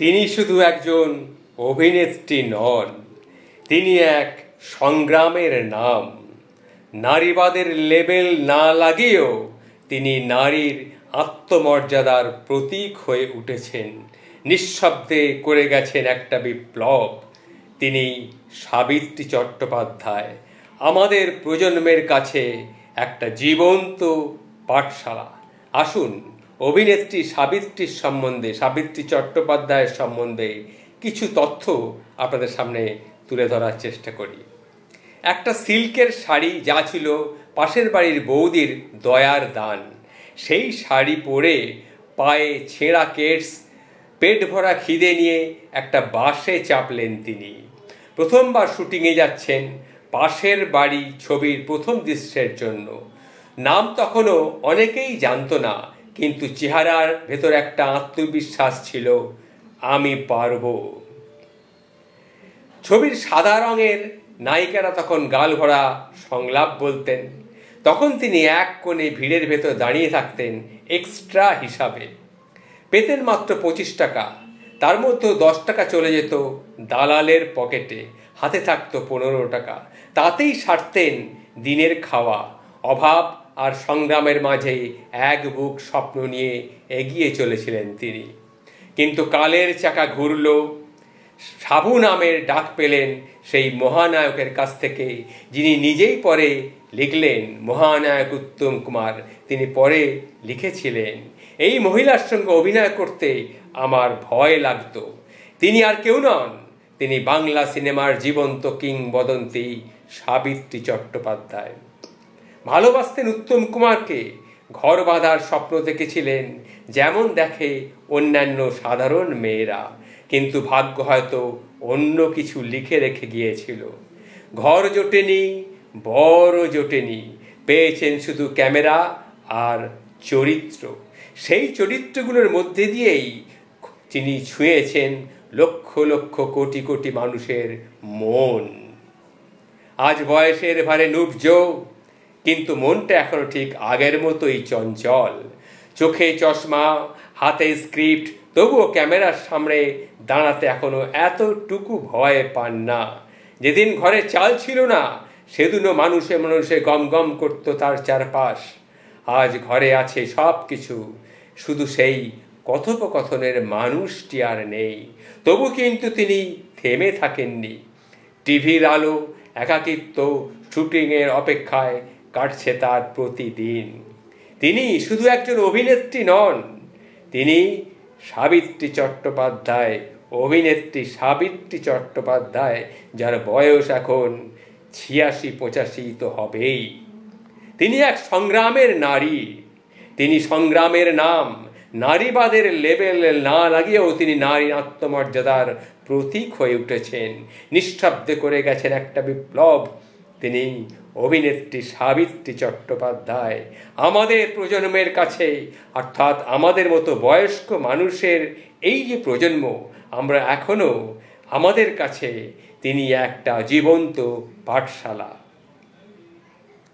তিনি শুধু একজন অভিনেত্রী নন, তিনি এক সংগ্রামের নাম। নারীবাদের লেবেল না লাগিয়েও তিনি নারীর আত্মমর্যাদার প্রতীক হয়ে উঠেছেন, নিঃশব্দে করে গেছেন একটা বিপ্লব। তিনি সাবিত্রী চট্টোপাধ্যায়, আমাদের প্রজন্মের কাছে একটা জীবন্ত পাঠশালা। আসুন অভিনেত্রী সাবিত্রী চট্টোপাধ্যায়ের সম্বন্ধে কিছু তথ্য আপনাদের সামনে তুলে ধরার চেষ্টা করি। একটা সিল্কের শাড়ি যা ছিল পাশের বাড়ির বৌদির দয়ার দান, সেই শাড়ি পরে পায়ে ছেঁড়া কেটস, পেট ভরা খিদে নিয়ে একটা বাসে চাপলেন তিনি। প্রথমবার শুটিংয়ে যাচ্ছেন পাশের বাড়ি ছবির প্রথম দৃশ্যের জন্য। নাম তখনও অনেকেই জানতো না, কিন্তু চেহারার ভেতর একটা আত্মবিশ্বাস ছিল, আমি পারবো। ছবির সাদা রঙের নায়িকারা তখন গাল ভরা সংলাপ বলতেন, তখন তিনি এক কোণে ভিড়ের ভেতর দাঁড়িয়ে থাকতেন এক্সট্রা হিসাবে। পেতেন মাত্র 25 টাকা, তার মধ্যে 10 টাকা চলে যেত দালালের পকেটে, হাতে থাকতো 15 টাকা। তাতেই সারতেন দিনের খাওয়া। অভাব আর সংগ্রামের মাঝে এক বুক স্বপ্ন নিয়ে এগিয়ে চলেছিলেন তিনি। কিন্তু কালের চাকা ঘুরল, সাবু নামের ডাক পেলেন সেই মহানায়কের কাছ থেকে, যিনি নিজেই পরে লিখলেন মহানায়ক উত্তম কুমার। তিনি পরে লিখেছিলেন, এই মহিলার সঙ্গে অভিনয় করতে আমার ভয় লাগতো। তিনি আর কেউ নন, তিনি বাংলা সিনেমার জীবন্ত কিংবদন্তি সাবিত্রী চট্টোপাধ্যায়। ভালোবাসতেন উত্তম কুমারকে, ঘর বাঁধার স্বপ্ন দেখেছিলেন যেমন দেখে অন্যান্য সাধারণ মেয়েরা, কিন্তু ভাগ্য হয়তো অন্য কিছু লিখে রেখে গিয়েছিল। ঘর জোটেনি, বড় জোটেনি, পেয়েছেন শুধু ক্যামেরা আর চরিত্র। সেই চরিত্রগুলোর মধ্যে দিয়েই তিনি ছুঁয়েছেন লক্ষ লক্ষ কোটি কোটি মানুষের মন। আজ বয়সের ভারে নুব্জ, কিন্তু মনটা এখনো ঠিক আগের মতোই চঞ্চল। চোখে চশমা, হাতে স্ক্রিপ্ট, তবুও ক্যামেরার সামনে দাঁড়াতে এখনো এতটুকু ভয় পান না। যেদিন ঘরে চাল ছিল না, সেদিনও মানুষে মানুষে গম গম করত তার চারপাশ। আজ ঘরে আছে সব কিছু, শুধু সেই কথোপকথনের মানুষটি আর নেই। তবু কিন্তু তিনি থেমে থাকেননি। টিভির আলো, একাকিত্ব, শুটিংয়ের অপেক্ষায় কাটছে তার প্রতিদিন। তিনি শুধু একজন অভিনেত্রী নন, তিনি সাবিত্রী চট্টোপাধ্যায়, অভিনেত্রী সাবিত্রী চট্টোপাধ্যায়, যার বয়স এখন 86-85 তো হবেই। তিনি এক সংগ্রামের নারী, তিনি সংগ্রামের নাম। নারীবাদের লেবেল না লাগিয়েও তিনি নারীর আত্মমর্যাদার প্রতীক হয়ে উঠেছেন, নিঃশব্দে করে গেছেন একটা বিপ্লব। তিনি অভিনেত্রী সাবিত্রী চট্টোপাধ্যায়। আমাদের প্রজন্মের কাছে, অর্থাৎ আমাদের মতো বয়স্ক মানুষের এই যে প্রজন্ম, আমরা এখনো, আমাদের কাছে তিনি একটা জীবন্ত পাঠশালা।